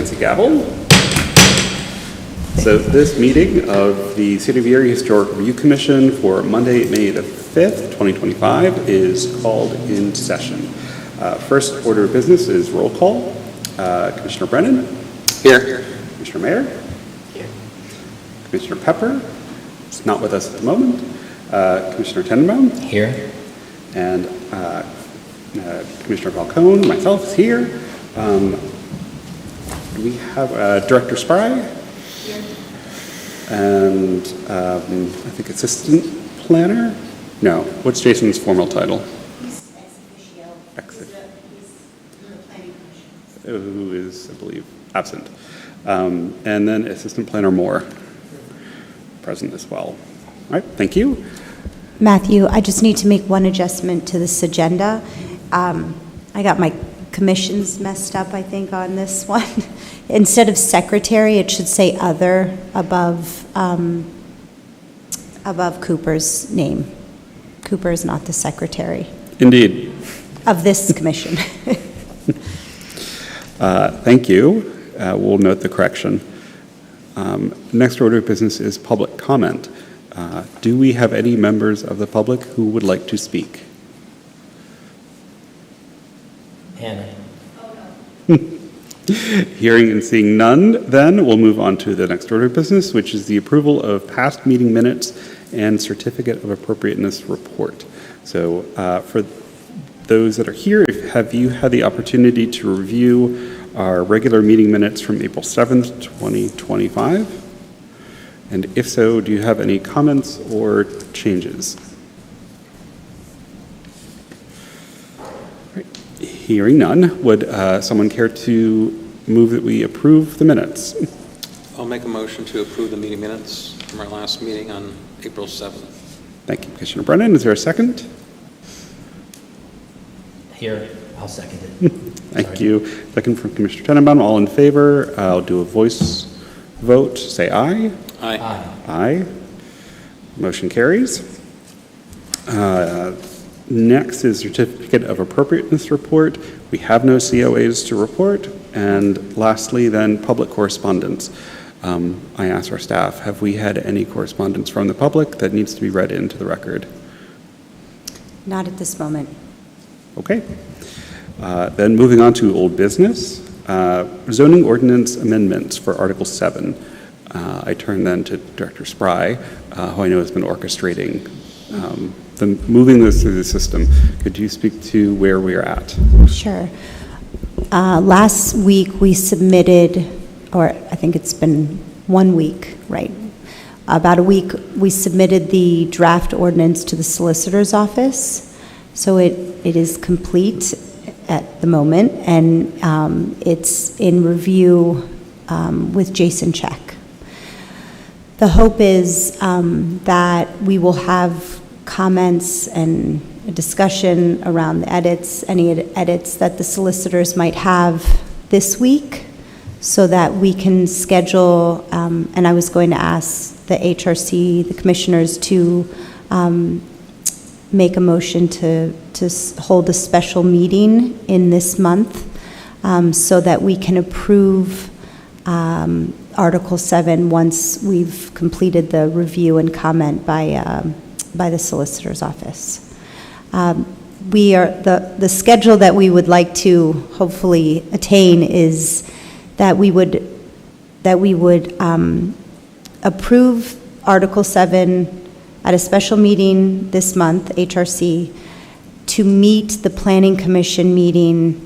fancy gavel. So this meeting of the City of Erie Historic Review Commission for Monday, May the 5th, 2025 is called in session. First order of business is roll call. Commissioner Brennan? Here. Commissioner Mayer? Here. Commissioner Pepper? Is not with us at the moment. Commissioner Tenenbaum? Here. And Commissioner Falcone, myself, is here. Do we have Director Spry? Here. And I think Assistant Planner? No. What's Jason's formal title? He's ex officio. He's in the planning commission. Who is, I believe, absent. And then Assistant Planner Moore, present as well. All right, thank you. Matthew, I just need to make one adjustment to this agenda. I got my commissions messed up, I think, on this one. Instead of secretary, it should say other above Cooper's name. Cooper is not the secretary. Indeed. Of this commission. Thank you. We'll note the correction. Next order of business is public comment. Do we have any members of the public who would like to speak? Hannah. Hearing and seeing none, then we'll move on to the next order of business, which is the approval of past meeting minutes and certificate of appropriateness report. So for those that are here, have you had the opportunity to review our regular meeting minutes from April 7th, 2025? And if so, do you have any comments or changes? Right. Hearing none, would someone care to move that we approve the minutes? I'll make a motion to approve the meeting minutes from our last meeting on April 7th. Thank you, Commissioner Brennan. Is there a second? Here. I'll second it. Thank you. Second from Commissioner Tenenbaum. All in favor? I'll do a voice vote. Say aye. Aye. Aye. Aye. Motion carries. Next is certificate of appropriateness report. We have no COAs to report. And lastly, then, public correspondence. I asked our staff, have we had any correspondence from the public that needs to be read into the record? Not at this moment. Okay. Then moving on to old business, zoning ordinance amendments for Article 7. I turn then to Director Spry, who I know has been orchestrating moving this through the system. Could you speak to where we are at? Sure. Last week we submitted, or I think it's been 1 week, right? About a week, we submitted the draft ordinance to the solicitor's office. So it is complete at the moment, and it's in review with Jason Check. The hope is that we will have comments and a discussion around the edits, any edits that the solicitors might have this week, so that we can schedule, and I was going to ask the HRC, the commissioners, to make a motion to hold a special meeting in this month, so that we can approve Article 7 once we've completed the review and comment by the solicitor's office. We are the schedule that we would like to hopefully attain is that we would approve Article 7 at a special meeting this month, HRC, to meet the Planning Commission meeting,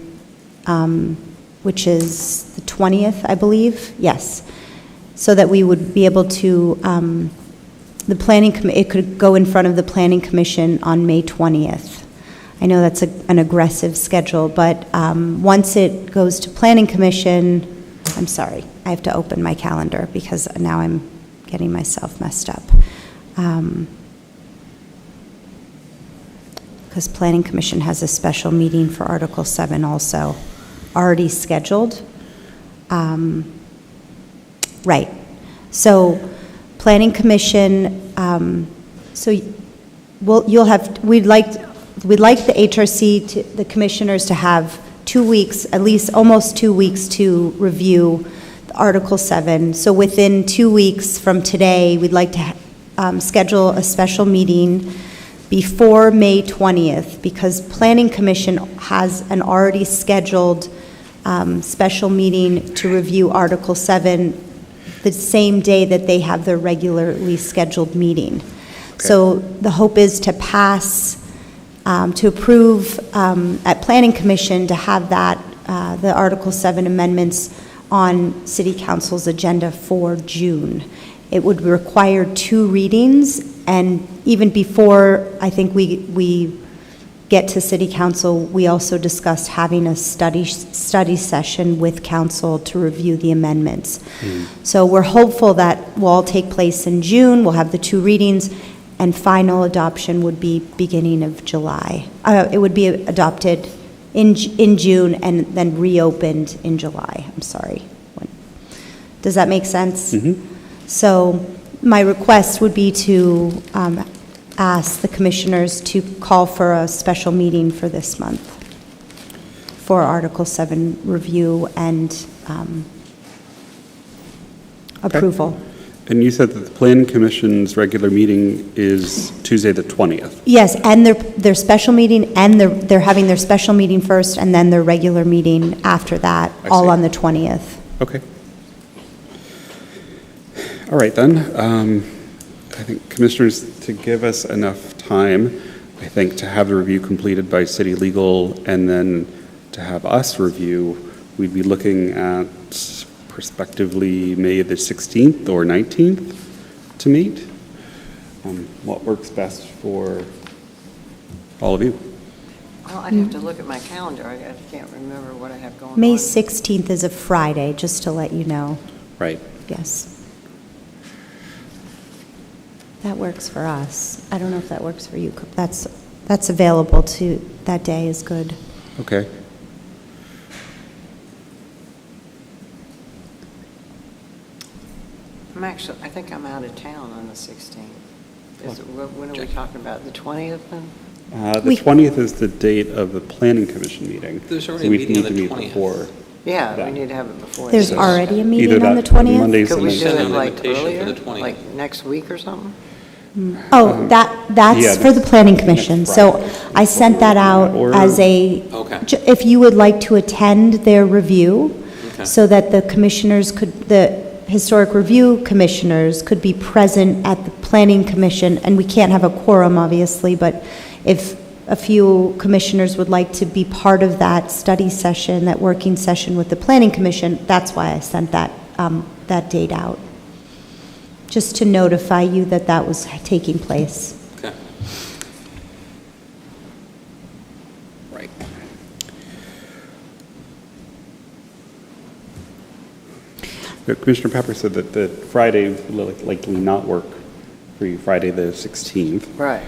which is the 20th, I believe. Yes. So that we would be able to, it could go in front of the Planning Commission on May 20th. I know that's an aggressive schedule, but once it goes to Planning Commission, I'm sorry, I have to open my calendar because now I'm getting myself messed up. Because Planning Commission has a special meeting for Article 7 also already scheduled. Right. So Planning Commission, we'd like the HRC, the commissioners, to have 2 weeks, at least almost 2 weeks to review Article 7. So within 2 weeks from today, we'd like to schedule a special meeting before May 20th, because Planning Commission has an already scheduled special meeting to review Article 7 the same day that they have their regularly scheduled meeting. So the hope is to pass, to approve at Planning Commission to have that, the Article 7 amendments on City Council's agenda for June. It would require 2 readings, and even before I think we get to City Council, we also discussed having a study session with Council to review the amendments. So we're hopeful that will all take place in June. We'll have the 2 readings, and final adoption would be beginning of July. It would be adopted in June and then reopened in July. I'm sorry. Does that make sense? So my request would be to ask the commissioners to call for a special meeting for this month for Article 7 review and approval. And you said that the Planning Commission's regular meeting is Tuesday, the 20th. Yes, and their special meeting, and they're having their special meeting first, and then their regular meeting after that, I all see. on the 20th. Okay. All right, then. I think, Commissioners, to give us enough time, I think, to have the review completed by City Legal and then to have us review, we'd be looking at prospectively May the 16th or 19th to meet. What works best for all of you? Well, I'd have to look at my calendar. I can't remember what I have going on. May 16th is a Friday, just to let you know. Right. Yes. That works for us. I don't know if that works for you. That's available to, that day is good. Okay. I think I'm out of town on the 16th. When are we talking about, the 20th then? The 20th is the date of the Planning Commission meeting. There's already So a we'd meeting need on to the meet 20th. before. Yeah, that. we need to have it before. There's then. already a Either meeting on the that 20th? Mondays Could and we then- do Send it an like invitation for earlier, the 20th. like next week or something? Oh, that's Yeah, for the Planning next Commission. So Friday. I sent that out Or- as a, Okay. if you would like to attend their review, Okay. so that the commissioners could, the Historic Review commissioners could be present at the Planning Commission, and we can't have a quorum, obviously, but if a few commissioners would like to be part of that study session, that working session with the Planning Commission, that's why I sent that, that date out. Just to notify you that that was taking place. Okay. Right. Commissioner Pepper said that the Friday will likely not work for you, Friday the 16th. Right.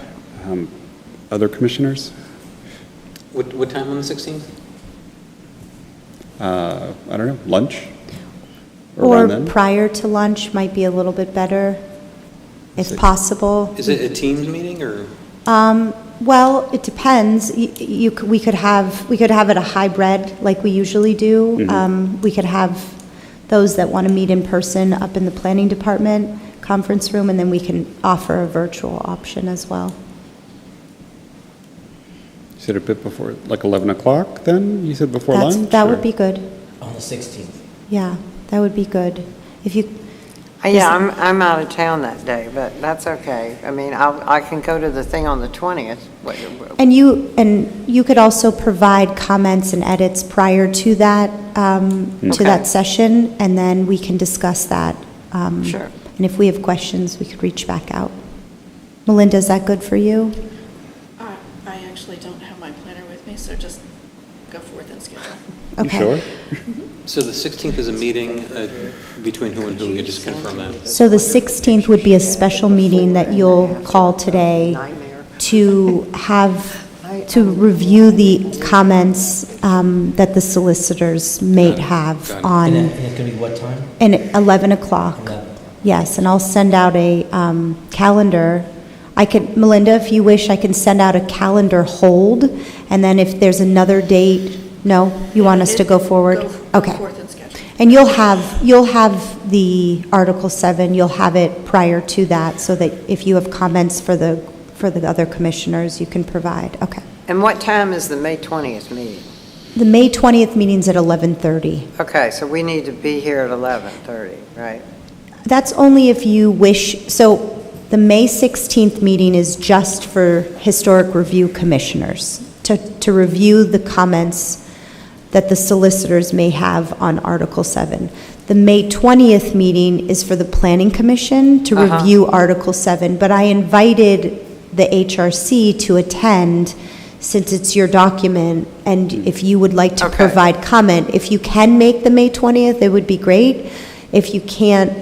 Other commissioners? What time on the 16th? I don't know, lunch? Or around then? prior to lunch might be a little bit better, if Is it- possible. Is it a Teams meeting or? Well, it depends. We could have it a hybrid like we usually do. Mm-hmm. We could have those that want to meet in person up in the planning department conference room, and then we can offer a virtual option as well. You said a bit before, like 11 o'clock then? You said before lunch? That or- would be good. On the 16th. Yeah, that would be good. If you, Yeah, I'm out of town that day, but that's okay. I mean, I can go to the thing on the 20th. and you could also provide comments and edits prior to that, Okay. session, and then we can discuss that. Sure. And if we have questions, we could reach back out. Melinda, is that good for you? I actually don't have my planner with me, so just go forth and schedule. You Okay. sure? So the 16th is a meeting between who and who? You just confirm that? So the 16th would be a special meeting that you'll call today Nightmare. to have, to review the comments that the solicitors may have Got it. And on, it's going to be what time? and 11 o'clock. 11. Yes, and I'll send out a calendar. I could, Melinda, if you wish, I can send out a calendar hold, and then if there's another date No? You want us to go forward? Go Okay. forth and schedule. And you'll have the Article 7, you'll have it prior to that, so that if you have comments for the other commissioners, you can provide. Okay. And what time is the May 20th meeting? The May 20th meeting's at 11:30. Okay, so we need to be here at 11:30, right? That's only if you wish, so the May 16th meeting is just for Historic Review Commissioners, to review the comments that the solicitors may have on Article 7. The May 20th meeting is for the Planning Commission to review Article 7, but I invited the HRC to attend since it's your document, and if you would like to Okay. provide comment, if you can make the May 20th, it would be great. If you can't,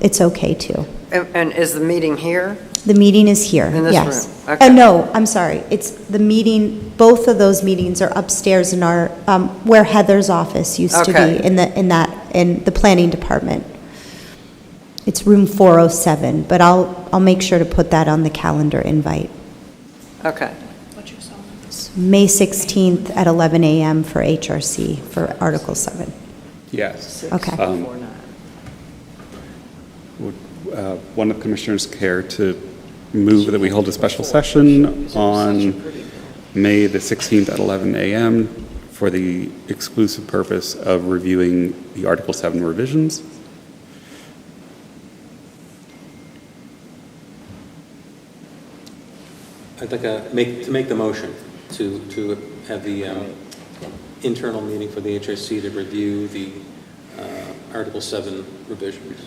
it's okay too. And is the meeting here? The meeting is here, In this yes. room? Okay. No, I'm sorry. It's the meeting, both of those meetings are upstairs in our, where Heather's office used to Okay. be, in the planning department. It's room 407, but I'll make sure to put that on the calendar invite. Okay. What's your cell number? May 16th at 11 a.m. for HRC for Article 7. Yes. Okay. Would one of the commissioners care to move that we hold a special session on May the 16th at 11 a.m. for the exclusive purpose of reviewing the Article 7 revisions? I'd like to make the motion to have the internal meeting for the HRC to review the Article 7 revisions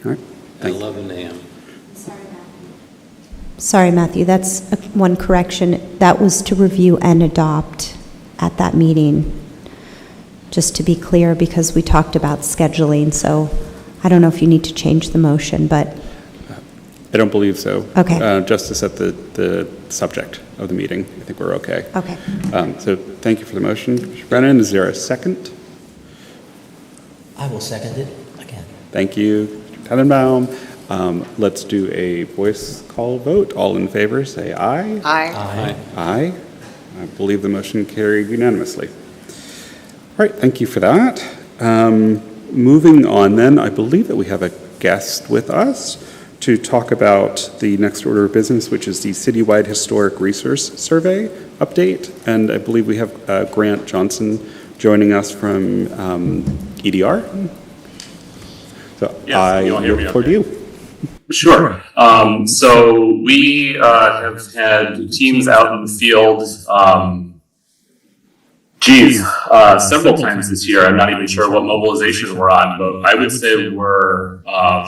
All right. at Thank you. 11 a.m. Sorry, Matthew, that's one correction. That was to review and adopt at that meeting, just to be clear, because we talked about scheduling, so I don't know if you need to change the motion, but, I don't believe so. Okay. Just to set the subject of the meeting, I think we're okay. okay. So thank you for the motion. Mr. Brennan, is there a second? I will second it again. Thank you, Mr. Tannenbaum. Let's do a voice call vote. All in favor, say aye. Aye. Aye. Aye. I believe the motion carried unanimously. All right, thank you for that. Moving on then, I believe that we have a guest with us to talk about the next order of business, which is the Citywide Historic Resource Survey update. And I believe we have Grant Johnson joining us from EDR. So Yes, I you'll hear me look forward to you. Sure. So we have had teams out in the field, several times this year. I'm not even sure what mobilization we're on, but I would say we're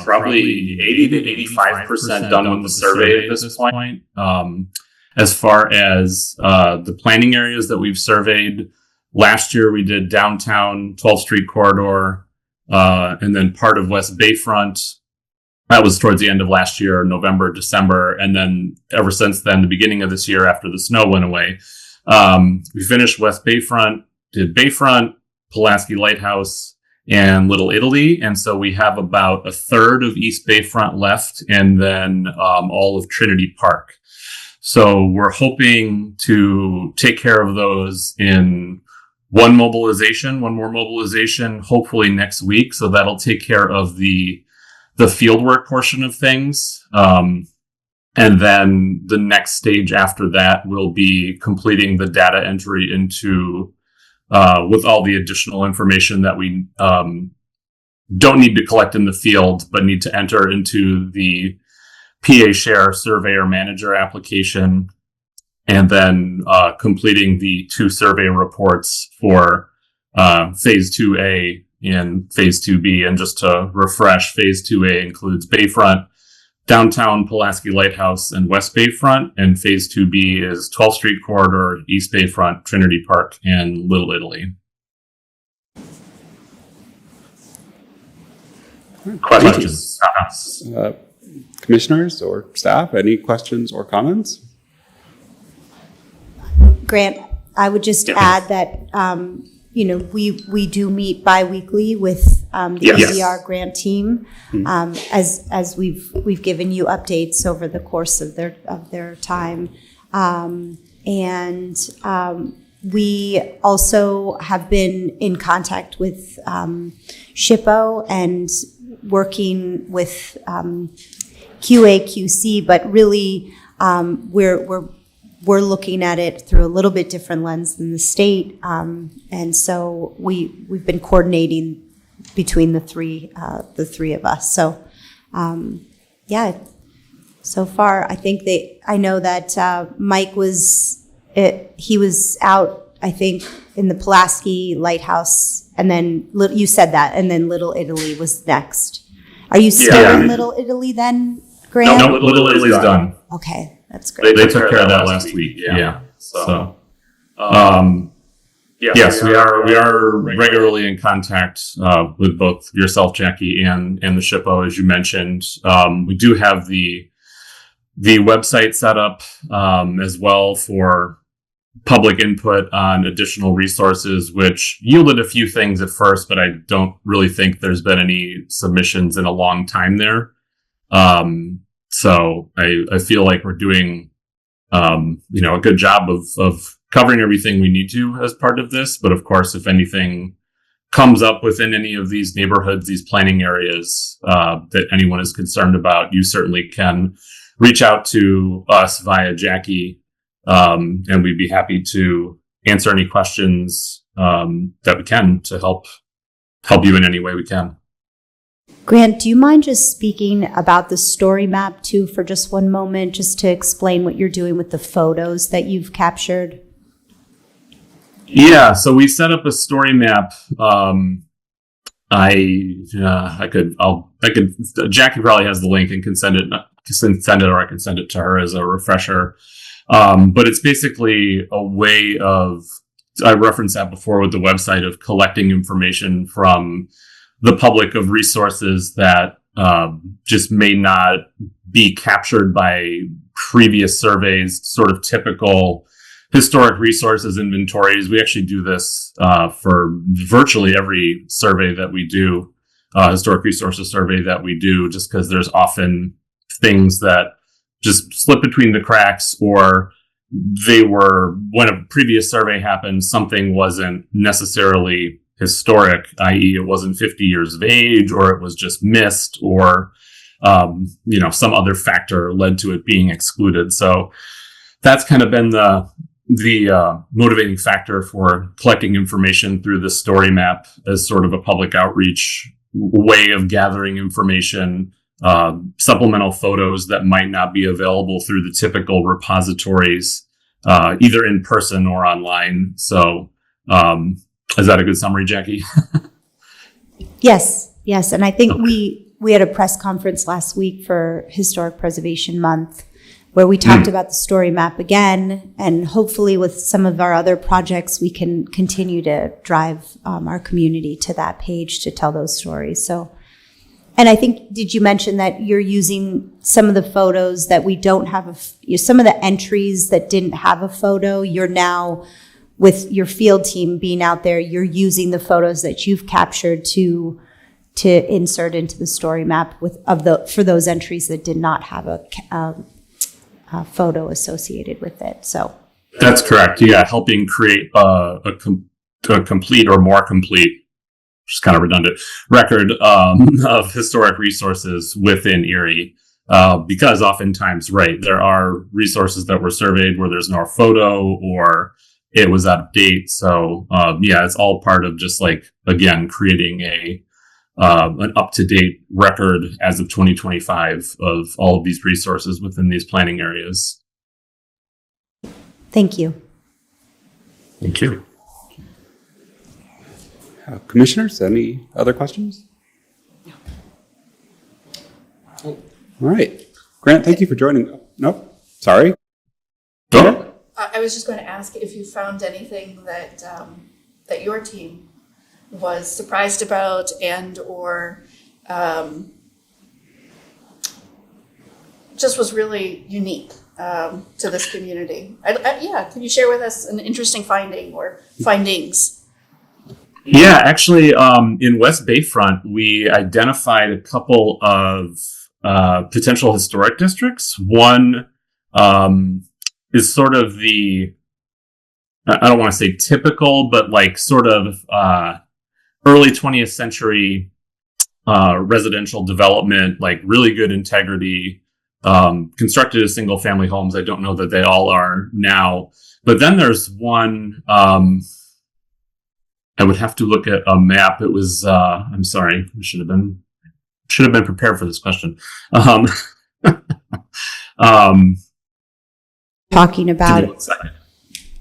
probably 80 to 85% done with the survey at this point. As far as the planning areas that we've surveyed, last year we did downtown, 12th Street corridor, and then part of West Bayfront. That was towards the end of last year, November, December. And then ever since then, the beginning of this year after the snow went away, we finished West Bayfront, did Bayfront, Pulaski Lighthouse, and Little Italy. And so we have about a third of East Bayfront left, and then all of Trinity Park. So we're hoping to take care of those in one more mobilization, hopefully next week. So that'll take care of the fieldwork portion of things. And then the next stage after that will be completing the data entry into, with all the additional information that we don't need to collect in the field, but need to enter into the PA Share Surveyor Manager application, and then completing the 2 survey reports for Phase 2A and Phase 2B. And just to refresh, Phase 2A includes Bayfront, downtown Pulaski Lighthouse, and West Bayfront, and Phase 2B is 12th Street corridor, East Bayfront, Trinity Park, and Little Italy. Questions? Commissioners or staff, any questions or comments? Grant, I would just add that, we do meet bi-weekly with the Yes. EDR grant team, as we've given you updates over the course of their time. We also have been in contact with SHPO and working with QA, QC, but really we're looking at it through a little bit different lens than the state, and so we've been coordinating between the three of us. So, yeah. So far, I think I know that Mike he was out, I think, in the Pulaski Lighthouse, and then you said that, and then Little Italy was next. Are you still Yeah. in Little Italy then, Grant? No, Little Italy's done. Okay, that's great. They took care of that last week. Yeah. So, yes, we are regularly in contact with both yourself, Jackie, and the SHPO, as you mentioned. We do have the website set up as well for public input on additional resources, which yielded a few things at first, but I don't really think there's been any submissions in a long time there. So I feel like we're doing, a good job of covering everything we need to as part of this. But of course, if anything comes up within any of these neighborhoods, these planning areas, that anyone is concerned about, you certainly can reach out to us via Jackie. And we'd be happy to answer any questions, that we can to help you in any way we can. Grant, do you mind just speaking about the story map too for just one moment, just to explain what you're doing with the photos that you've captured? Yeah, so we set up a story map. Jackie probably has the link and can send it, or I can send it to her as a refresher. But it's basically a way of, I referenced that before with the website, of collecting information from the public of resources that just may not be captured by previous surveys, sort of typical historic resources inventories. We actually do this for virtually every survey that we do, historic resources survey that we do, just because there's often things that just slip between the cracks, or when a previous survey happened, something wasn't necessarily historic, i.e. it wasn't 50 years of age, or it was just missed, or, some other factor led to it being excluded. So that's kind of been the motivating factor for collecting information through the story map as sort of a public outreach way of gathering information, supplemental photos that might not be available through the typical repositories, either in person or online. So, is that a good summary, Jackie? Yes. And I think we had a press conference last week for Historic Preservation Month where we talked about the story map again, and hopefully with some of our other projects, we can continue to drive our community to that page to tell those stories. So, and I think, did you mention that you're using some of the photos that we don't have, some of the entries that didn't have a photo, you're now, with your field team being out there, you're using the photos that you've captured to insert into the story map for those entries that did not have a photo associated with it. So that's correct. Yeah, helping create a complete or more complete, just kind of redundant, record of historic resources within Erie. Because oftentimes, right, there are resources that were surveyed where there's no photo or it was out of date. So it's all part of just again, creating an up-to-date record as of 2025 of all of these resources within these planning areas. thank you. Thank you. Commissioners, any other questions? All right. Grant, thank you for joining. No, sorry. Go. I was just going to ask if you found anything that that your team was surprised about or just was really unique to this community. Can you share with us an interesting finding or findings? Yeah, actually, in West Bayfront, we identified a couple of potential historic districts. One is sort of I don't want to say typical, but like sort of early 20th century residential development, like really good integrity, constructed as single family homes. I don't know that they all are now, but then there's one, I would have to look at a map. It was, I'm sorry, I should have been prepared for this question. Talking Give about me 1 second.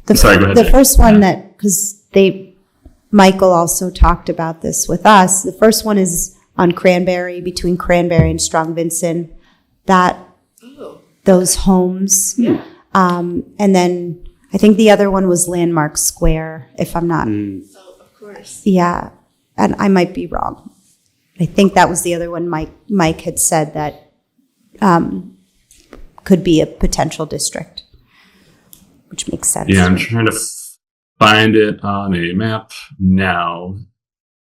the, Go ahead, the Jake. first one that, because Michael also talked about this with us. The first one is on Cranberry, between Cranberry and Strong Vincent, those homes. And then I think the other one was Landmark Square, if I'm not, Oh, of course. yeah, and I might be wrong. I think that was the other one Mike had said that could be a potential district, which makes sense. Yeah, I'm trying to find it on a map now.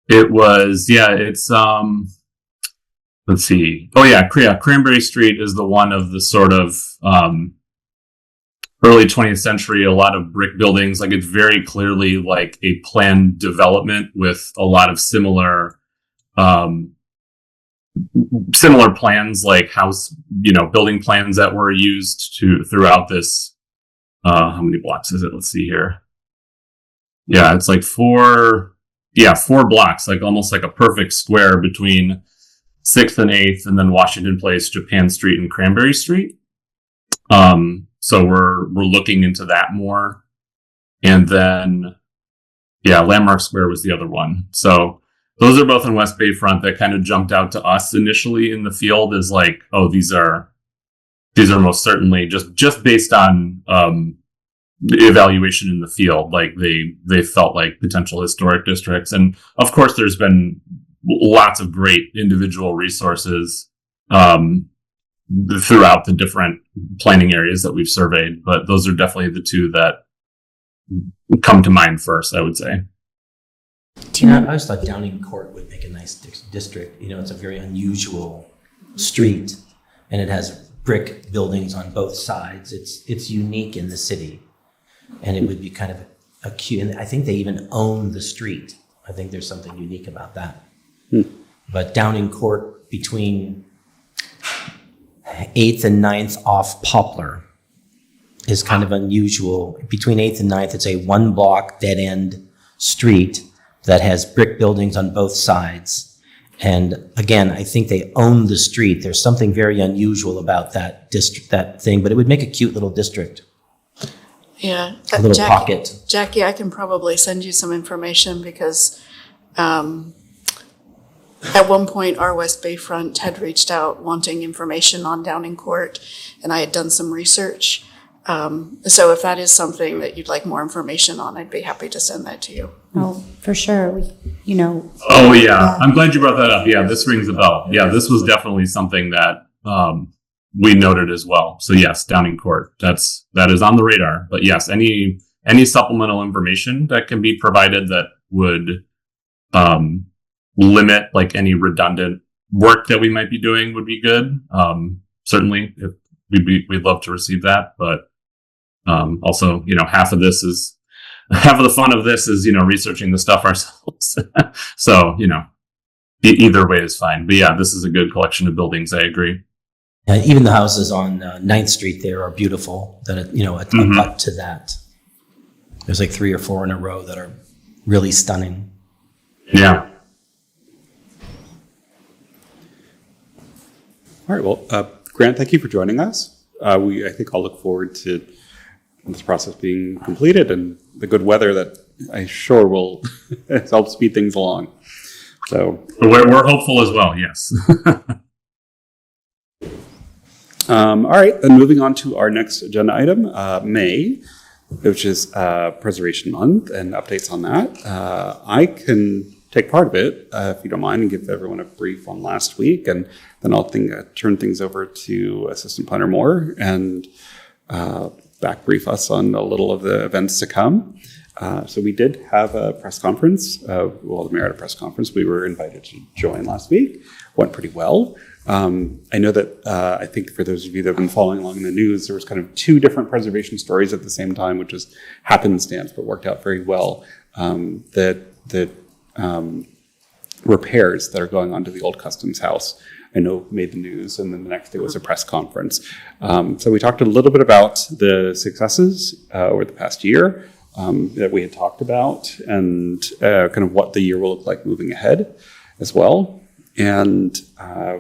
It was, it's, let's see. Oh yeah, Cranberry Street is the one of the sort of early 20th century, a lot of brick buildings. Like it's very clearly like a planned development with a lot of similar plans, like house, building plans that were used throughout this. How many blocks is it? Let's see here. Yeah, it's like four blocks, like almost like a perfect square between 6th and 8th, and then Washington Place, Japan Street, and Cranberry Street. So we're looking into that more. And then, Landmark Square was the other one. So those are both in West Bayfront that kind of jumped out to us initially in the field as like, oh, these are most certainly just based on evaluation in the field. Like they felt like potential historic districts. And of course, there's been lots of great individual resources throughout the different planning areas that we've surveyed, but those are definitely the two that come to mind first, I would say. I always thought Downing Court would make a nice district. It's a very unusual street, and it has brick buildings on both sides. It's unique in the city, and it would be kind of a cute. And I think they even own the street. I think there's something unique about that. But Downing Court between 8th and 9th off Poplar is kind of unusual. Between 8th and 9th, it's a 1-block dead-end street that has brick buildings on both sides. And again, I think they own the street. There's something very unusual about that district, that thing, but it would make a cute little district, Yeah. a little pocket. Jackie, I can probably send you some information because at one point our West Bayfront had reached out wanting information on Downing Court, and I had done some research. So if that is something that you'd like more information on, I'd be happy to send that to you. Oh, for sure. Oh yeah. I'm glad you brought that up. Yeah, this rings a bell. Yeah, this was definitely something that we noted as well. So yes, Downing Court, that is on the radar. But yes, any supplemental information that can be provided that would limit like any redundant work that we might be doing would be good. Certainly, we'd love to receive that. But also, half of the fun of this is researching the stuff ourselves. So either way is fine. But yeah, this is a good collection of buildings. I agree. Even the houses on 9th Street there are beautiful. That a cut to that. There's like 3 or 4 in a row that are really stunning. Yeah. All right. Well, Grant, thank you for joining us. I think I'll look forward to this process being completed and the good weather that I'm sure will help speed things along. So we're hopeful as well. Yes. All right. Then moving on to our next agenda item, May, which is Preservation Month and updates on that. I can take part of it, if you don't mind, and give everyone a brief on last week, and then I'll turn things over to Assistant Planner Moore and back brief us on a little of the events to come. So we did have a press conference. The mayor had a press conference. We were invited to join last week. Went pretty well. I know that I think for those of you that have been following along in the news, there was kind of two different preservation stories at the same time, which is happenstance, but worked out very well. The repairs that are going on to the old customs house, I know, made the news, and then the next day was a press conference. So we talked a little bit about the successes over the past year that we had talked about, and kind of what the year will look like moving ahead as well. And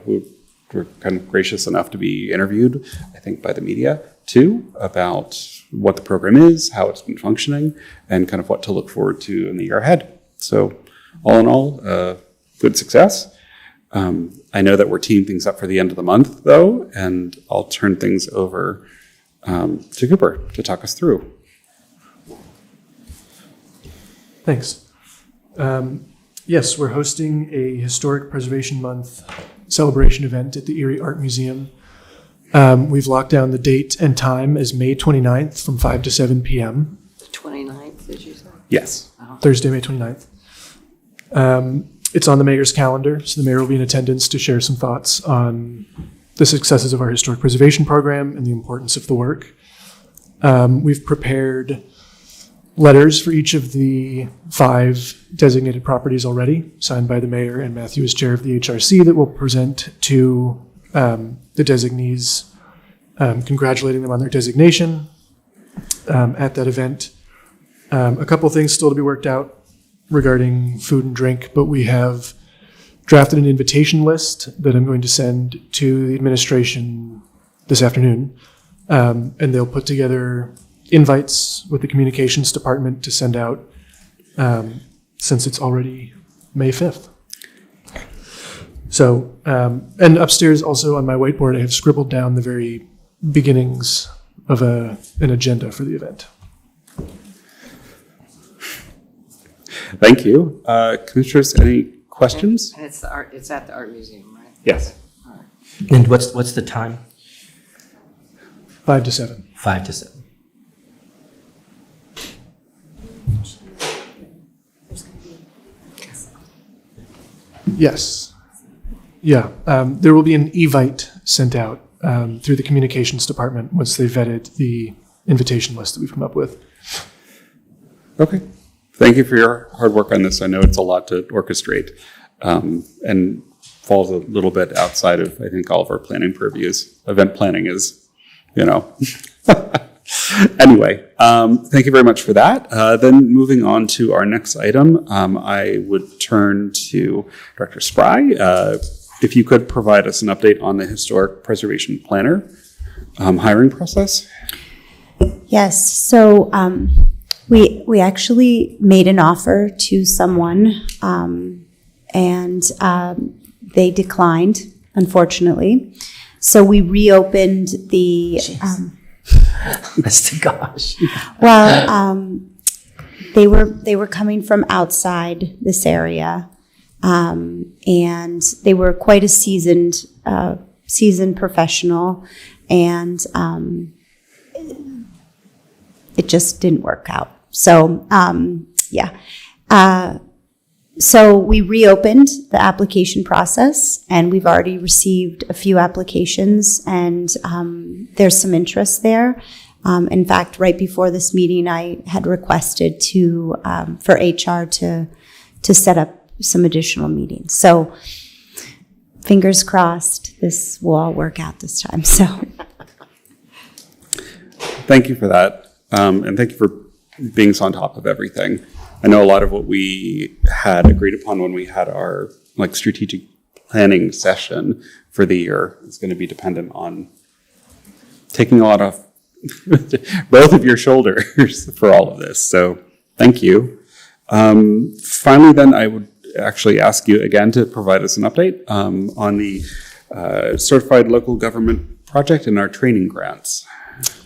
we were kind of gracious enough to be interviewed, I think, by the media too, about what the program is, how it's been functioning, and kind of what to look forward to in the year ahead. So all in all, good success. I know that we're teeing things up for the end of the month, though, and I'll turn things over to Cooper to talk us through. Thanks. Yes, we're hosting a Historic Preservation Month celebration event at the Erie Art Museum. We've locked down the date and time as May 29th from 5 to 7 p.m. The 29th, did you say? Yes. Thursday, May 29th. It's on the mayor's calendar, so the mayor will be in attendance to share some thoughts on the successes of our historic preservation program and the importance of the work. We've prepared letters for each of the 5 designated properties already, signed by the mayor and Matthew as chair of the HRC, that we'll present to the designees, congratulating them on their designation at that event. A couple things still to be worked out regarding food and drink, but we have drafted an invitation list that I'm going to send to the administration this afternoon, and they'll put together invites with the communications department to send out since it's already May 5th. So, and upstairs also on my whiteboard, I have scribbled down the very beginnings of an agenda for the event. Thank you. Commissioners, any questions? And it's at the Art Museum, right? Yes. And what's the time? 5 to 7. 5 to 7. Yes. Yeah. There will be an evite sent out through the communications department once they vetted the invitation list that we've come up with. Okay. Thank you for your hard work on this. I know it's a lot to orchestrate and falls a little bit outside of, I think, all of our planning purviews. Event planning is, Anyway, thank you very much for that. Then moving on to our next item, I would turn to Director Spry. If you could provide us an update on the Historic Preservation Planner hiring process. Yes, so we actually made an offer to someone, and they declined, unfortunately. So we reopened the. Mr. Gosh. Well, they were coming from outside this area, and they were quite a seasoned professional, and it just didn't work out. So so we reopened the application process, and we've already received a few applications, and there's some interest there. In fact, right before this meeting, I had requested for HR to set up some additional meetings. So fingers crossed, this will all work out this time. So Thank you for that, and thank you for being so on top of everything. I know a lot of what we had agreed upon when we had our strategic planning session for the year is going to be dependent on taking a lot of both of your shoulders for all of this. So thank you. Finally, then, I would actually ask you again to provide us an update on the Certified Local Government Project and our training grants.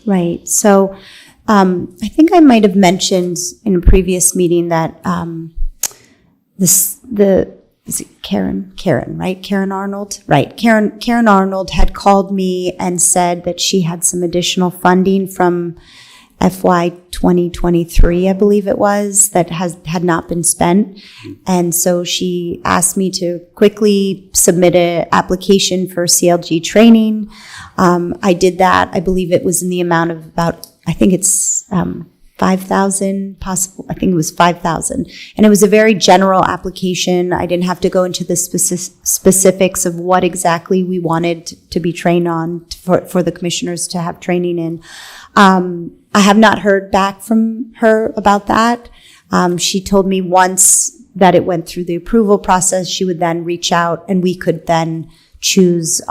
right. So I think I might have mentioned in a previous meeting that is it Karen, right? Karen Arnold? Right. Karen Arnold had called me and said that she had some additional funding from FY 2023, I believe it was, that had not been spent. And so she asked me to quickly submit an application for CLG training. I did that. I believe it was in the amount of about, I think it's 5,000 possible. I think it was 5,000. And it was a very general application. I didn't have to go into the specifics of what exactly we wanted to be trained on for the commissioners to have training in. I have not heard back from her about that. She told me once that it went through the approval process, she would then reach out and we could then choose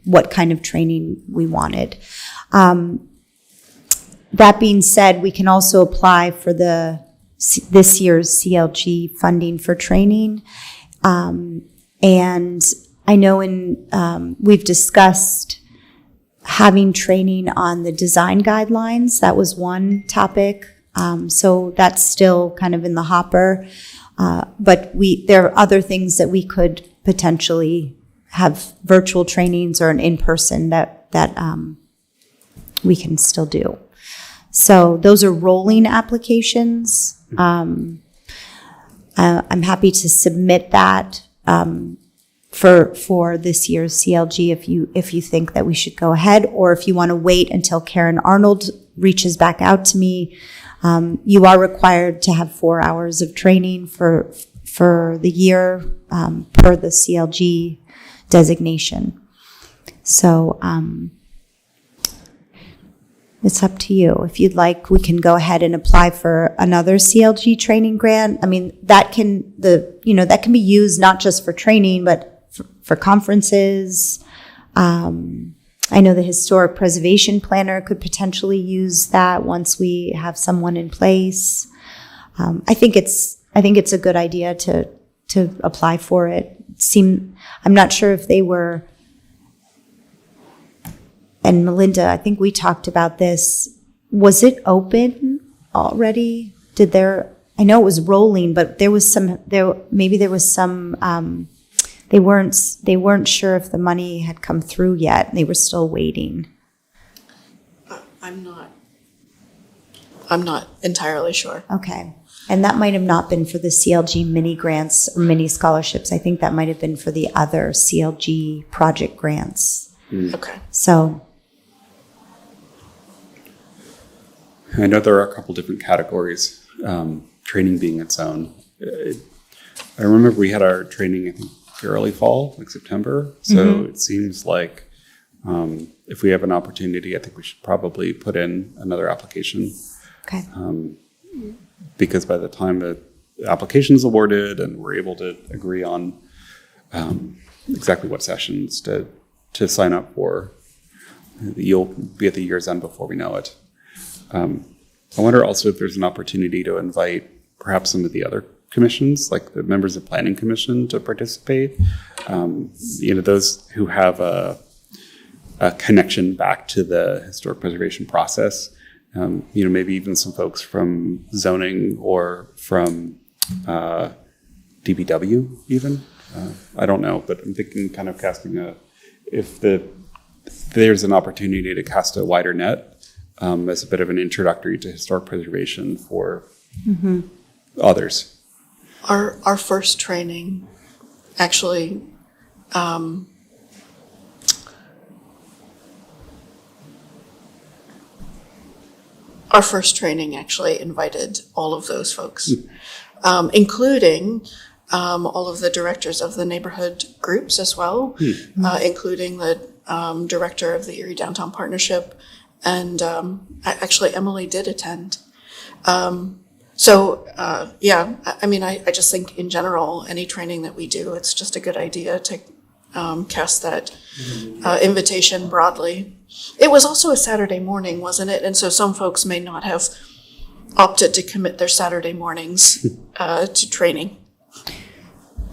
what kind of training we wanted. That being said, we can also apply for this year's CLG funding for training. And I know we've discussed having training on the design guidelines. That was one topic. So that's still kind of in the hopper. But there are other things that we could potentially have virtual trainings or an in-person that we can still do. So those are rolling applications. I'm happy to submit that for this year's CLG if you think that we should go ahead, or if you want to wait until Karen Arnold reaches back out to me. You are required to have 4 hours of training for the year per the CLG designation. So it's up to you. If you'd like, we can go ahead and apply for another CLG training grant. I mean, that can be used not just for training, but for conferences. I know the historic preservation planner could potentially use that once we have someone in place. I think it's a good idea to apply for it. I'm not sure if they were. And Melinda, I think we talked about this. Was it open already? I know it was rolling, but there was some, they weren't sure if the money had come through yet. They were still waiting. I'm not entirely sure. Okay. And that might have not been for the CLG mini grants or mini scholarships. I think that might have been for the other CLG project grants. Okay. So. I know there are a couple different categories, training being its own. I remember we had our training, I think, early fall, like September. So it seems like if we have an opportunity, I think we should probably put in another application. Okay. Because by the time the application is awarded and we're able to agree on exactly what sessions to sign up for, you'll be at the year's end before we know it. I wonder also if there's an opportunity to invite perhaps some of the other commissions, like the members of Planning Commission, to participate. Those who have a connection back to the historic preservation process. Maybe even some folks from zoning or from DBW even. I don't know, but I'm thinking kind of if there's an opportunity to cast a wider net as a bit of an introductory to historic preservation for others. Our first training actually invited all of those folks, including all of the directors of the neighborhood groups as well, including the director of the Erie Downtown Partnership. And actually, Emily did attend. I just think in general, any training that we do, it's just a good idea to cast that invitation broadly. It was also a Saturday morning, wasn't it? And so some folks may not have opted to commit their Saturday mornings to training.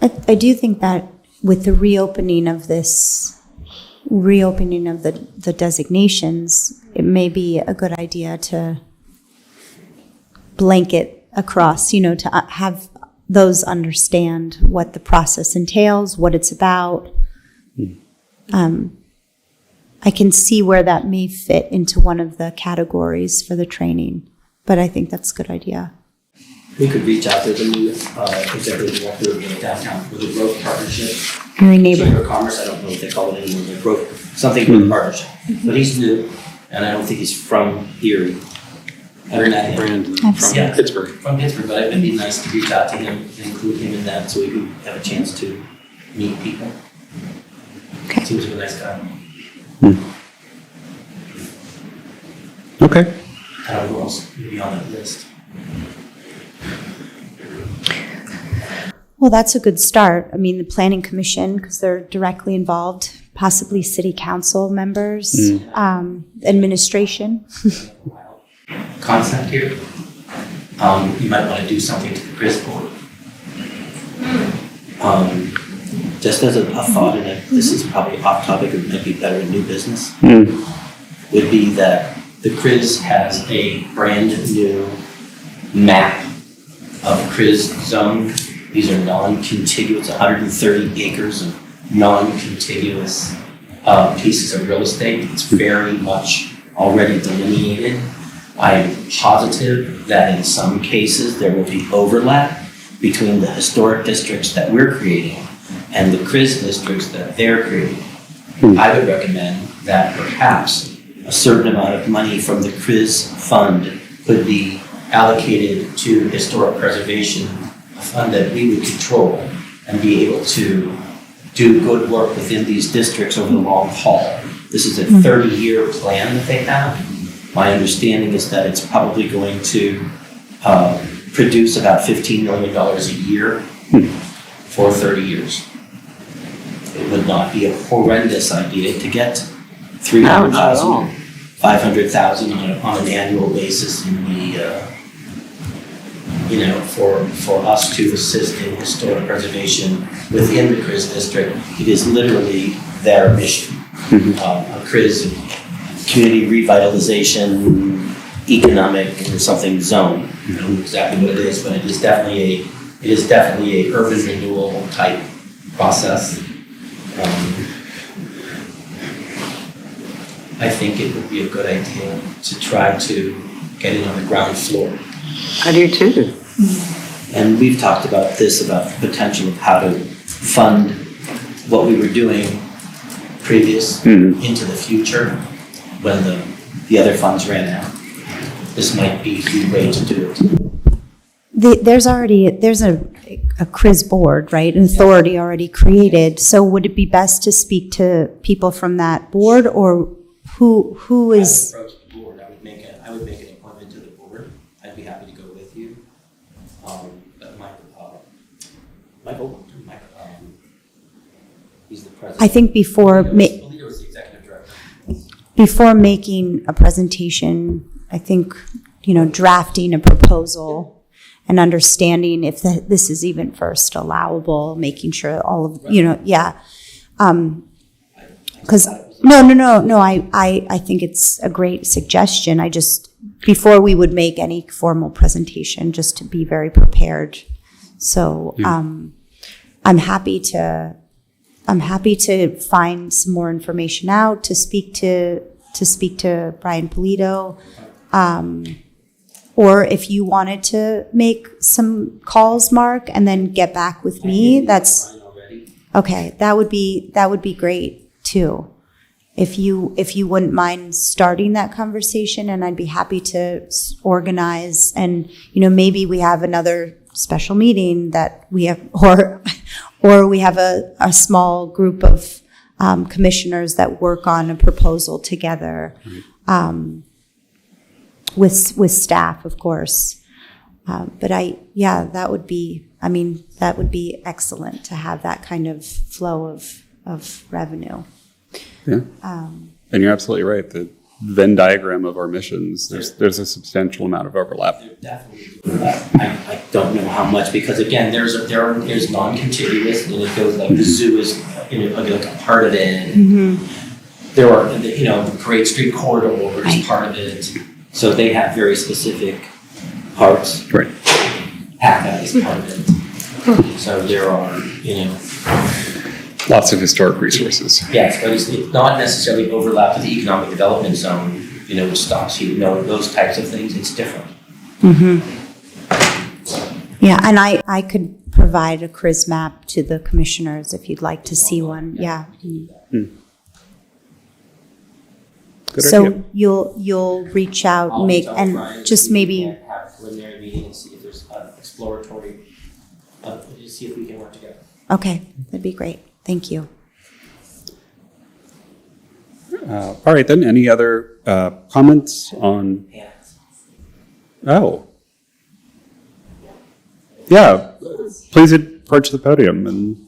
I do think that with the reopening of the designations, it may be a good idea to blanket across, to have those understand what the process entails, what it's about. I can see where that may fit into one of the categories for the training, but I think that's a good idea. We could reach out to the new executive director of the downtown for the growth partnership. Erie Neighborhood. Chamber of Commerce, I don't know if they call it anymore, the growth, something with partnership. But he's new, and I don't think he's from Erie. I don't know him. Brandon I've from seen- Pittsburgh. From Pittsburgh, but it'd be nice to reach out to him and include him in that so we can have a chance to meet people. Okay. Seems like a nice guy. Okay. I don't know who else would be on that list. Well, that's a good start. I mean, the planning commission, because they're directly involved, possibly city council members, administration. Concept here. You might want to do something to the Chris board. Just as a thought, and this is probably off topic, it might be better in new business, would be that the CRIS has a brand new map of CRIS zone. These are non-contiguous, 130 acres of non-contiguous pieces of real estate. It's very much already delineated. I am positive that in some cases there will be overlap between the historic districts that we're creating and the CRIS districts that they're creating. I would recommend that perhaps a certain amount of money from the CRIS fund could be allocated to historic preservation, a fund that we would control and be able to do good work within these districts over the long haul. This is a 30-year plan that they have. My understanding is that it's probably going to produce about $15 million a year for 30 years. It would not be a horrendous idea to get $300,000, $500,000 on an annual basis in the, for us to assist in historic preservation within the CRIS district. It is literally their mission. A CRIS, community revitalization, economic or something zone. I don't know exactly what it is, but it is definitely a urban renewal type process. I think it would be a good idea to try to get it on the ground floor. I do too. And we've talked about this, about the potential of how to fund what we were doing previous into the future when the other funds ran out. This might be the way to do it. There's a CRIS board, right? An authority already created. So would it be best to speak to people from that board, or who is? I would approach the board. I would make an appointment to the board. I'd be happy to go with you. But Michael, he's the president. I think before Polito is the executive director. before making a presentation, I think, drafting a proposal and understanding if this is even first allowable, making sure all of, because, no, I think it's a great suggestion. I just, before we would make any formal presentation, just to be very prepared. So, I'm happy to find some more information out, to speak to Brian Polito. Or if you wanted to make some calls, Mark, and then get back with me, that's okay. That would be great too. If you wouldn't mind starting that conversation, and I'd be happy to organize, and maybe we have another special meeting that we have, or we have a small group of commissioners that work on a proposal together. With staff, of course. But that would be excellent to have that kind of flow of revenue. Yeah. And you're absolutely right. The Venn diagram of our missions, there's a substantial amount of overlap. Definitely. I don't know how much, because again, there's non-contiguous, and it goes like the zoo is like a part of it. There are the Parade Street corridor is part of it. So they have very specific parts. Right. Hacka is part of it. So there are, Lots of historic resources. Yes, but it's not necessarily overlap with the economic development zone, which stops you, those types of things, it's different. Yeah, and I could provide a CRIS map to the commissioners if you'd like to see one, yeah. Good So idea. you'll reach out, I'll make, tell Brian and just if we maybe, can have a preliminary meeting and see if there's exploratory, see if we can work together. okay, that'd be great, thank you. All right, then, any other comments on, Yeah. oh. Yeah, please approach the podium and,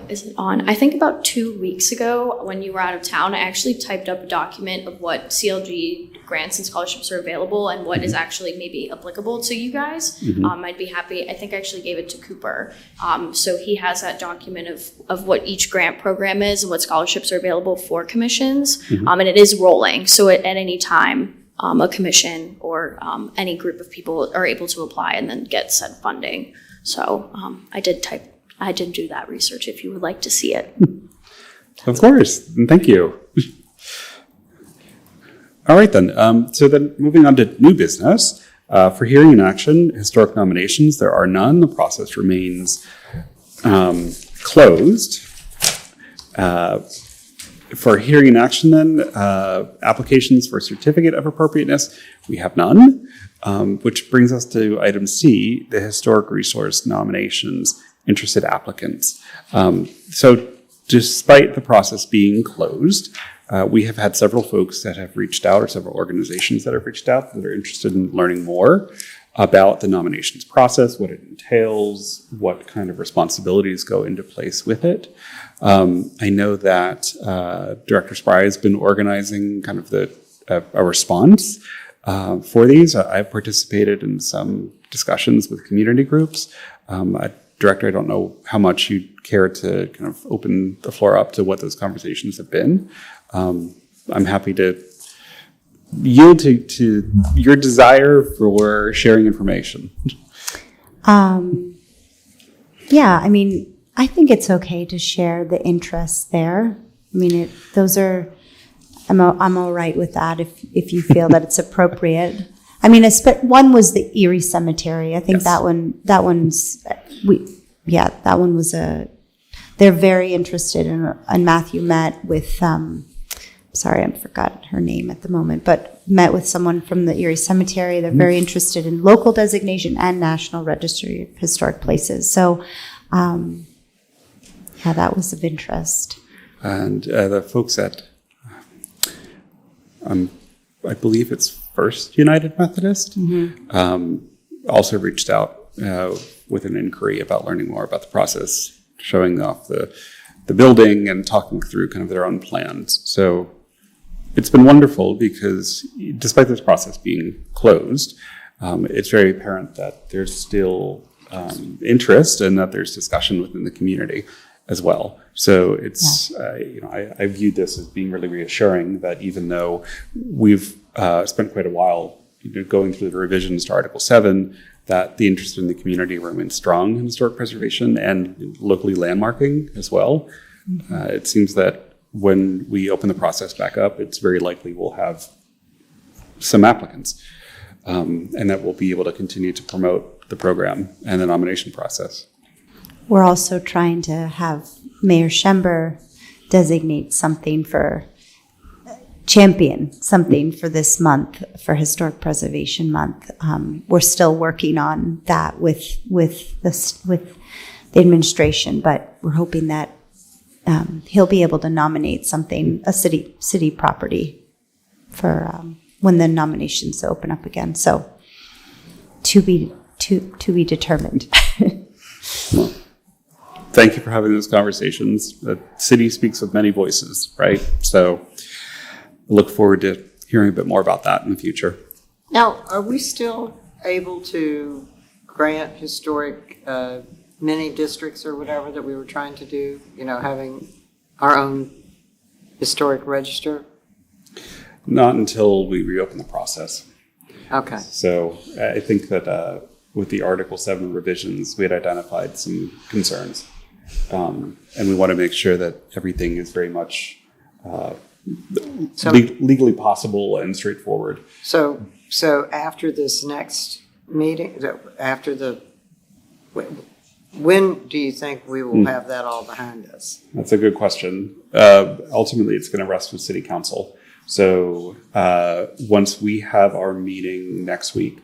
Is it on? I think about 2 weeks ago, when you were out of town, I actually typed up a document of what CLG grants and scholarships are available and what is actually maybe applicable to you guys. I'd be happy. I think I actually gave it to Cooper. So he has that document of what each grant program is and what scholarships are available for commissions. And it is rolling. So at any time, a commission or any group of people are able to apply and then get said funding. So I did do that research if you would like to see it. of course, and thank you. All right, then. So then moving on to new business. For hearing and action, historic nominations, there are none. The process remains closed. For hearing and action, then, applications for certificate of appropriateness, we have none, which brings us to item C, the historic resource nominations, interested applicants. So despite the process being closed, we have had several folks that have reached out, or several organizations that have reached out that are interested in learning more about the nominations process, what it entails, what kind of responsibilities go into place with it. I know that Director Spry has been organizing kind of a response for these. I've participated in some discussions with community groups. Director, I don't know how much you'd care to kind of open the floor up to what those conversations have been. I'm happy to yield to your desire for sharing information. Yeah, I mean, I think it's okay to share the interests there. I mean, I'm all right with that if you feel that it's appropriate. I mean, one was the Erie Cemetery. I think Yes. that one was they're very interested in, and Matthew met with, sorry, I forgot her name at the moment, but met with someone from the Erie Cemetery. They're very interested in local designation and National Registry of Historic Places. So, that was of interest. And the folks at, I believe it's First United Methodist, also reached out with an inquiry about learning more about the process, showing off the building and talking through kind of their own plans. So it's been wonderful because despite this process being closed, it's very apparent that there's still interest and that there's discussion within the community as well. So it's, I viewed this as being really reassuring that even though we've spent quite a while going through the revisions to Article 7, that the interest in the community remains strong in historic preservation and locally landmarking as well. It seems that when we open the process back up, it's very likely we'll have some applicants and that we'll be able to continue to promote the program and the nomination process. We're also trying to have Mayor Schember designate something champion something for this month, for Historic Preservation Month. We're still working on that with the administration, but we're hoping that he'll be able to nominate something, a city property, for when the nominations open up again. So to be determined. Thank you for having those conversations. The city speaks with many voices, right? So I look forward to hearing a bit more about that in the future. Now, are we still able to grant historic mini districts or whatever that we were trying to do, having our own historic register? Not until we reopen the process. Okay. So I think that with the Article 7 revisions, we had identified some concerns. And we want to make sure that everything is very much So- legally possible and straightforward. So after this next meeting, when do you think we will have that all behind us? That's a good question. Ultimately, it's going to rest with City Council. So once we have our meeting next week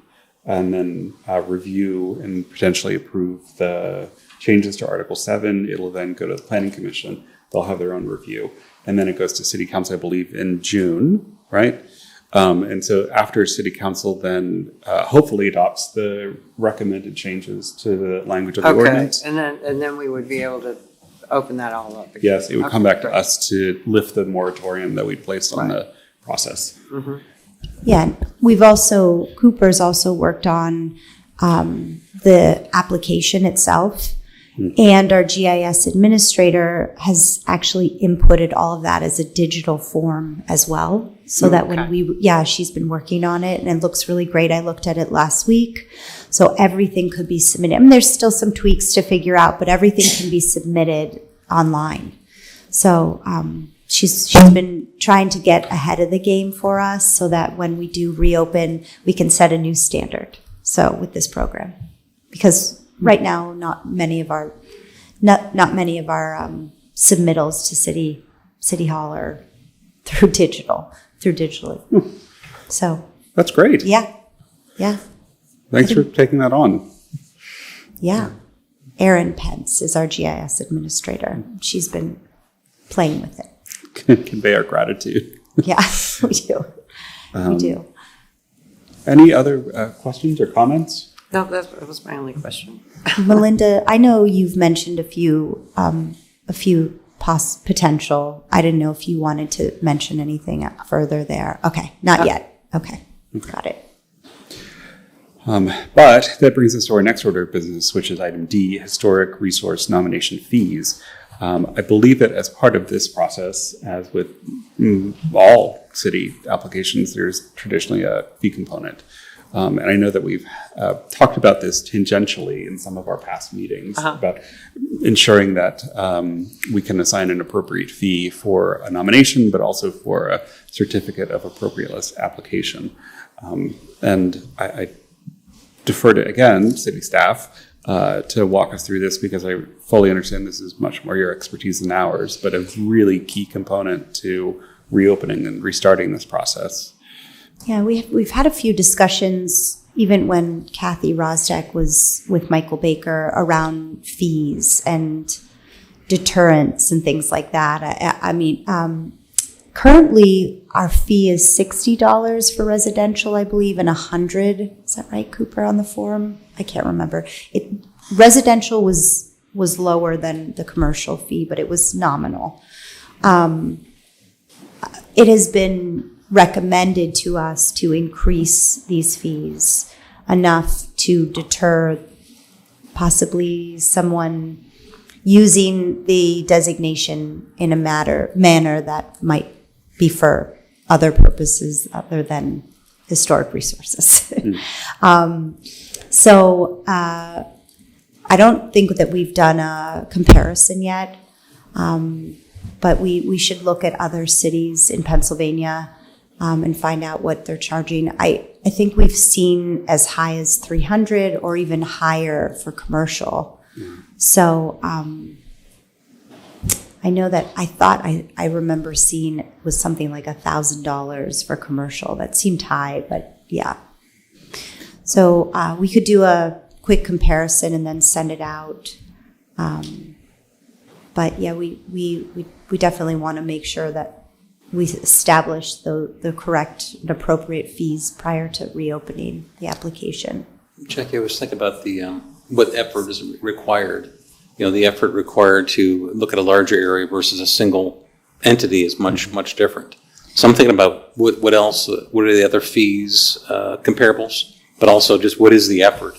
and then review and potentially approve the changes to Article 7, it'll then go to the Planning Commission. They'll have their own review. And then it goes to City Council, I believe, in June, right? And so after City Council then hopefully adopts the recommended changes to the language of the Okay, ordinance. and then we would be able to open that all up again. Yes, it would come Okay, back to great. us to lift the moratorium that we placed on the process. Yeah, and we've also, Cooper's also worked on the application itself. And our GIS administrator has actually inputted all of that as a digital form as well. So that when she's been working on it and it looks really great. I looked at it last week. So everything could be submitted. I mean, there's still some tweaks to figure out, but everything can be submitted online. So she's been trying to get ahead of the game for us so that when we do reopen, we can set a new standard. So with this program, because right now, not many of our submittals to City Hall are through digitally. So That's great. yeah. Thanks for taking that on. Yeah. Erin Pence is our GIS administrator. She's been playing with it. Convey our gratitude. Yeah, we do. We do. Any other questions or comments? No, that was my only question. Melinda, I know you've mentioned a few potential. I didn't know if you wanted to mention anything further there. Okay, not yet. Okay, got it. But that brings us to our next order of business, which is item D, historic resource nomination fees. I believe that as part of this process, as with all city applications, there's traditionally a fee component. And I know that we've talked about this tangentially in some of our past meetings about ensuring that we can assign an appropriate fee for a nomination, but also for a certificate of appropriateness application. And I defer to, again, city staff to walk us through this because I fully understand this is much more your expertise than ours, but a really key component to reopening and restarting this process. Yeah, we've had a few discussions, even when Kathy Rosdek was with Michael Baker, around fees and deterrence and things like that. I mean, currently our fee is $60 for residential, I believe, and $100. Is that right, Cooper, on the form? I can't remember. Residential was lower than the commercial fee, but it was nominal. It has been recommended to us to increase these fees enough to deter possibly someone using the designation in a manner that might be for other purposes other than historic resources. So I don't think that we've done a comparison yet, but we should look at other cities in Pennsylvania and find out what they're charging. I think we've seen as high as $300 or even higher for commercial. So I know that I remember seeing it was something like $1,000 for commercial. That seemed high, but yeah. So we could do a quick comparison and then send it out. But yeah, we definitely want to make sure that we establish the correct and appropriate fees prior to reopening the application. Jackie, I was thinking about the what effort is required. You know, the effort required to look at a larger area versus a single entity is much different. So I'm thinking about what else, what are the other fees, comparables, but also just what is the effort?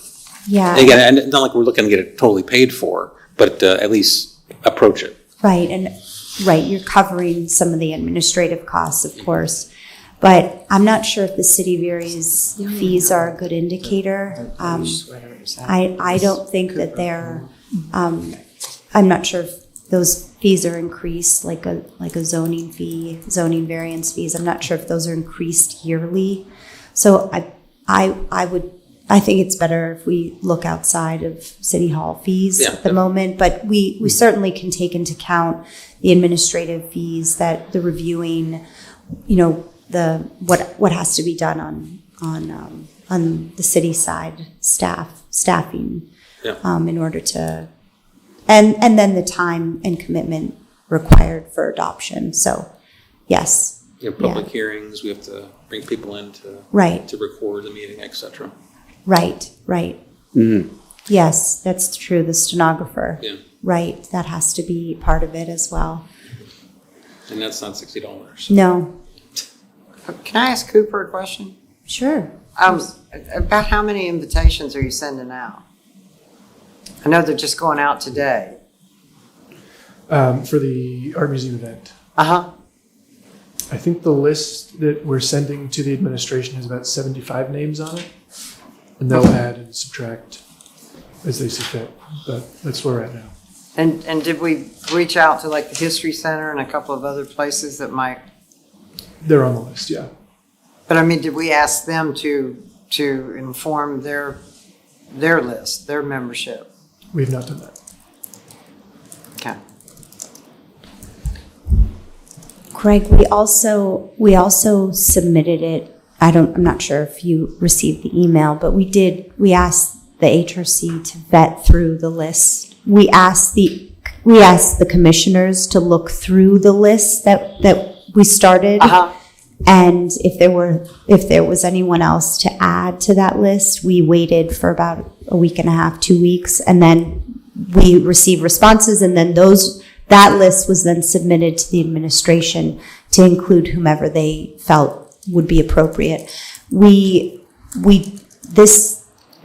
Yeah. Again, and it's not like we're looking to get it totally paid for, but at least approach it. Right, you're covering some of the administrative costs, of course, but I'm not sure if the city of Erie's fees are a good indicator. I don't think that they're I'm not sure if those fees are increased, like a zoning fee, zoning variance fees. I'm not sure if those are increased yearly. So I think it's better if we look outside of City Hall fees at the moment, but we certainly can take into account the administrative fees, that the reviewing, what has to be done on the city side staffing in order to, and then the time and commitment required for adoption. So, yes. Public hearings, we have to bring people in to record the meeting, et cetera. Right. Mm-hmm. Yes, that's true. The stenographer. Yeah. Right. That has to be part of it as well. And that's not $60. No. Can I ask Cooper a question? Sure. About how many invitations are you sending out? I know they're just going out today. For the art museum event. Uh-huh. I think the list that we're sending to the administration has about 75 names on it. And they'll add and subtract as they see fit. But that's where we're at now. And did we reach out to like the History Center and a couple of other places that might? They're on the list, yeah. But I mean, did we ask them to inform their list, their membership? We've not done that. Okay. Craig, we also submitted it. I'm not sure if you received the email, but we asked the HRC to vet through the list. We asked the commissioners to look through the list that we started. Uh-huh. And if there was anyone else to add to that list, we waited for about a week and a half, 2 weeks, and then we received responses, and then that list was then submitted to the administration to include whomever they felt would be appropriate. This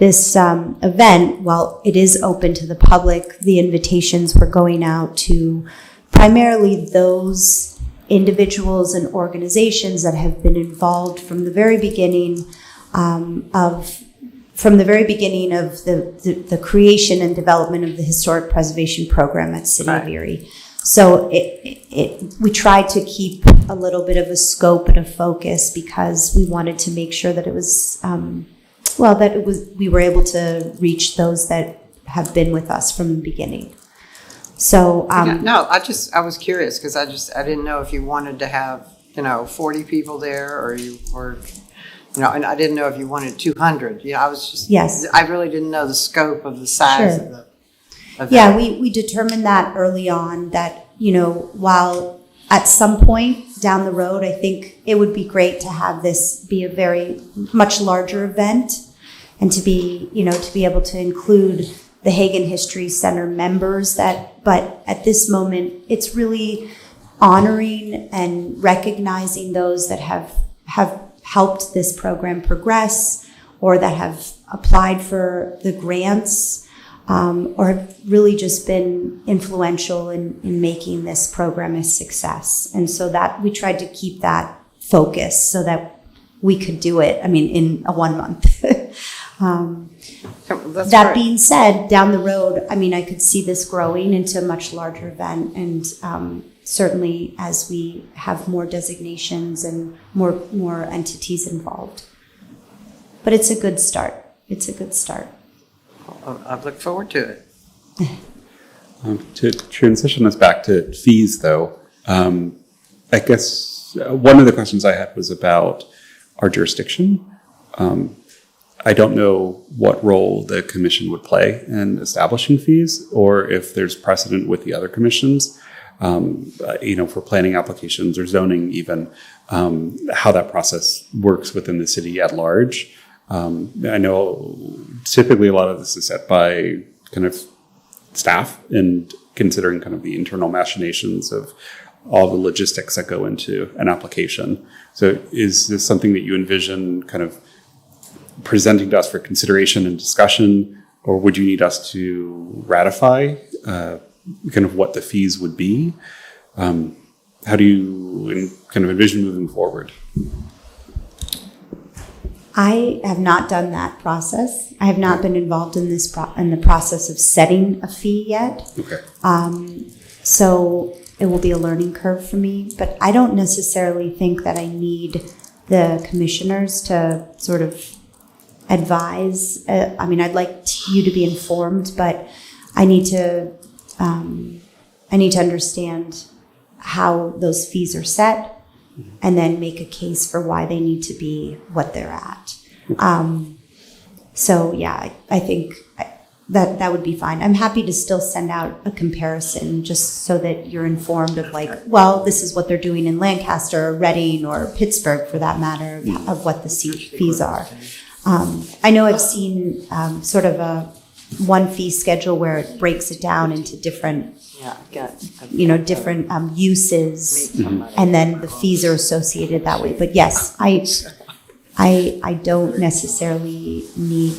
event, while it is open to the public, the invitations were going out to primarily those individuals and organizations that have been involved from the very beginning of the creation and development of the historic preservation program at City of Erie. So we tried to keep a little bit of a scope and a focus because we wanted to make sure that it was, we were able to reach those that have been with us from the beginning. So, no, I was curious because I didn't know if you wanted to have, 40 people there or and I didn't know if you wanted 200. Yes. I really didn't know the scope of the size of the event. Yeah, we determined that early on that, while at some point down the road, I think it would be great to have this be a very much larger event and to be able to include the Hagen History Center members but at this moment, it's really honoring and recognizing those that have helped this program progress or that have applied for the grants or have really just been influential in making this program a success. And so that we tried to keep that focus so that we could do it, in a 1 month. That being said, down the road, I could see this growing into a much larger event, and certainly as we have more designations and more entities involved. But it's a good start. I look forward to it. To transition us back to fees, though, I guess one of the questions I had was about our jurisdiction. I don't know what role the commission would play in establishing fees, or if there's precedent with the other commissions, for planning applications or zoning even, how that process works within the city at large. I know typically a lot of this is set by kind of staff and considering kind of the internal machinations of all the logistics that go into an application. So is this something that you envision kind of presenting to us for consideration and discussion, or would you need us to ratify kind of what the fees would be? How do you kind of envision moving forward? I have not done that process. I have not been involved in in the process of setting a fee yet. Okay. So it will be a learning curve for me, but I don't necessarily think that I need the commissioners to sort of advise. I mean, I'd like you to be informed, but I need to understand how those fees are set and then make a case for why they need to be what they're at. So yeah, I think that would be fine. I'm happy to still send out a comparison just so that you're informed of like, well, this is what they're doing in Lancaster or Reading or Pittsburgh for that matter of what the fees are. I know I've seen sort of one fee schedule where it breaks it down into different different uses, and then the fees are associated that way. But yes, I don't necessarily need.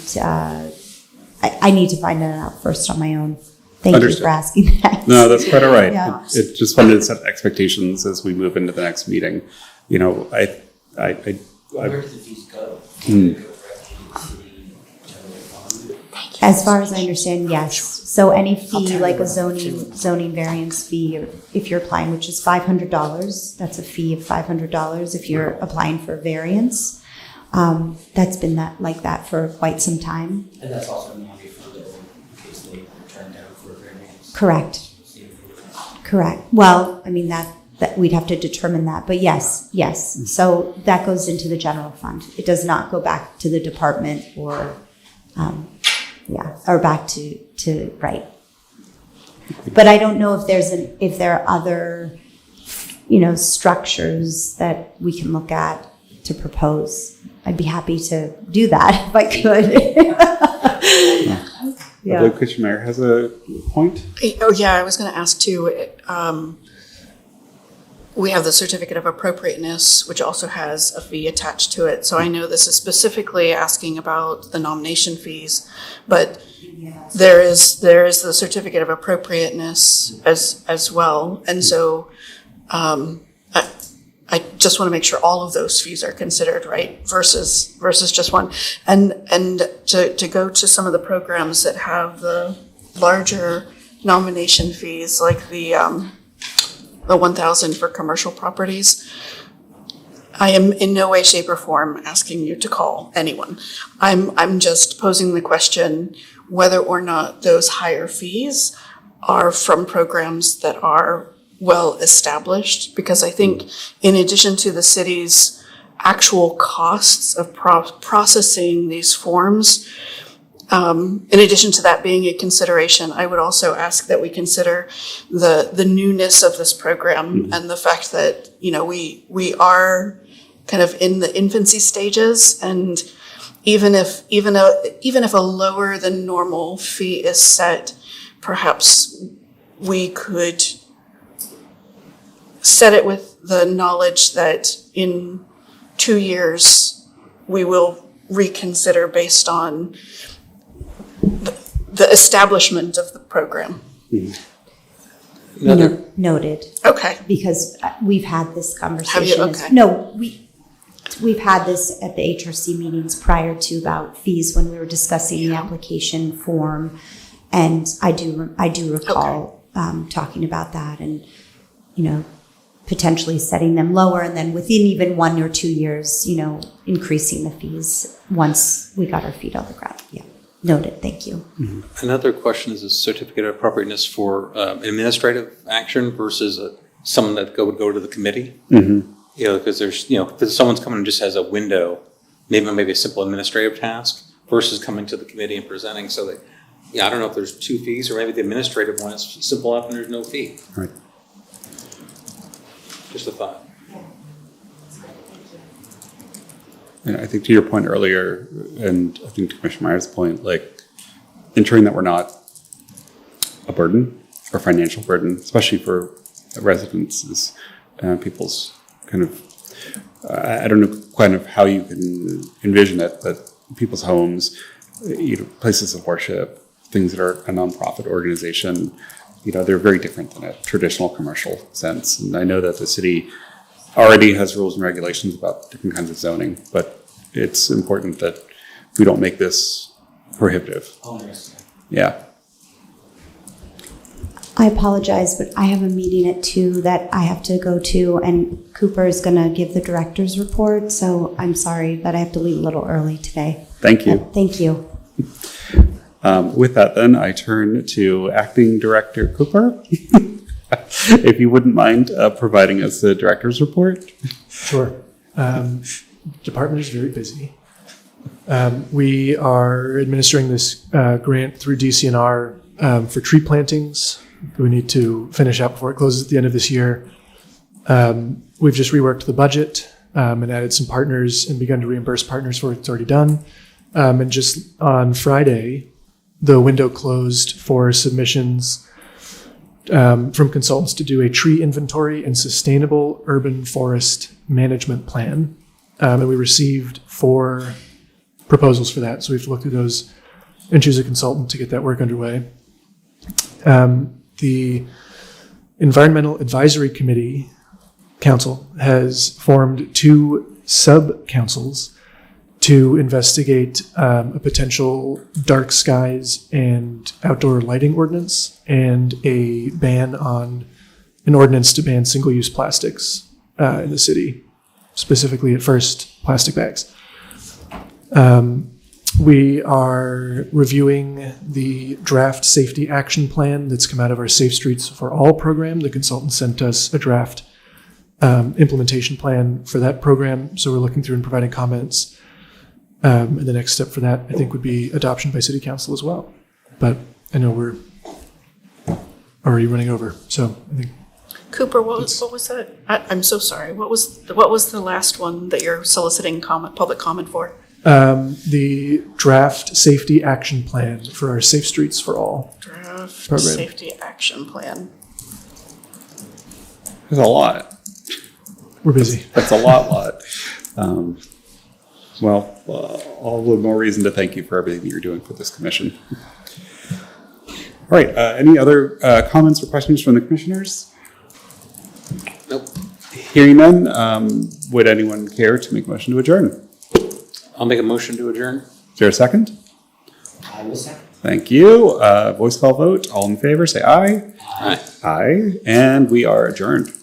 I need to find that out first on my own. Thank Understood. you for asking that. No, that's quite all right. Yeah. It just wanted to set expectations as we move into the next meeting. You know, Where do the fees go? As far as I understand, yes. So any fee, like a zoning variance fee, if you're applying, which is $500, that's a fee of $500 if you're applying for a variance. That's been like that for quite some time. And that's also non-refundable in case they turn down for a variance. Correct. Well, I mean, that we'd have to determine that, but yes. So that goes into the general fund. It does not go back to the department or back to right. But I don't know if there are other, structures that we can look at to propose. I'd be happy to do that if I could. I believe Commissioner Mayer has a point. Oh, yeah, I was going to ask too. We have the certificate of appropriateness, which also has a fee attached to it. So I know this is specifically asking about the nomination fees, but there is the certificate of appropriateness as well. And so I just want to make sure all of those fees are considered, right? Versus just one. And to go to some of the programs that have the larger nomination fees, like the 1,000 for commercial properties, I am in no way, shape, or form asking you to call anyone. I'm just posing the question whether or not those higher fees are from programs that are well established, because I think in addition to the city's actual costs of processing these forms, in addition to that being a consideration, I would also ask that we consider the newness of this program and the fact that, we are kind of in the infancy stages, and even if a lower than normal fee is set, perhaps we could set it with the knowledge that in 2 years we will reconsider based on the establishment of the program. Noted. Okay. Because we've had this conversation. Have you? Okay. No, we've had this at the HRC meetings prior to about fees when we were discussing the application form, and I do recall talking about that, and potentially setting them lower, and then within even 1 or 2 years, increasing the fees once we got our feet on the ground. Yeah, noted. Thank you. Another question is a certificate of appropriateness for administrative action versus someone that would go to the committee. Because there's, if someone's coming and just has a window, maybe a simple administrative task versus coming to the committee and presenting. So that, I don't know if there's 2 fees, or maybe the administrative one is simple enough and there's no fee. Right. Just a thought. And I think to your point earlier, and I think to Commissioner Meyer's point, like ensuring that we're not a burden or financial burden, especially for residents, is people's kind of, I don't know kind of how you can envision it, but people's homes, places of worship, things that are a nonprofit organization, they're very different than a traditional commercial sense. And I know that the city already has rules and regulations about different kinds of zoning, but it's important that we don't make this prohibitive. Yeah. I apologize, but I have a meeting at 2 that I have to go to, and Cooper is going to give the director's report, so I'm sorry that I have to leave a little early today. Thank you. Thank you. With that, then, I turn to Acting Director Cooper. If you wouldn't mind providing us the director's report. Sure. Department is very busy. We are administering this grant through DCNR for tree plantings. We need to finish out before it closes at the end of this year. We've just reworked the budget and added some partners and begun to reimburse partners for what's already done. And just on Friday, the window closed for submissions from consultants to do a tree inventory and sustainable urban forest management plan. And we received 4 proposals for that. So we have to look through those and choose a consultant to get that work underway. The Environmental Advisory Committee Council has formed 2 sub-councils to investigate a potential dark skies and outdoor lighting ordinance and an ordinance to ban single-use plastics in the city, specifically at first plastic bags. We are reviewing the draft safety action plan that's come out of our Safe Streets for All program. The consultant sent us a draft implementation plan for that program, so we're looking through and providing comments. And the next step for that, I think, would be adoption by City Council as well. But I know we're already running over, so I think. Cooper, what was that? I'm so sorry. What was the last one that you're soliciting public comment for? The draft safety action plan for our Safe Streets for All Draft program. safety action plan. There's a lot. We're busy. That's a lot. All the more reason to thank you for everything that you're doing for this commission. All right, any other comments or questions from the commissioners? Nope. Hearing none, would anyone care to make a motion to adjourn? I'll make a motion to adjourn. Is there a second? I will second. Thank you. Voice call vote. All in favor, say aye. Aye. Aye. And we are adjourned.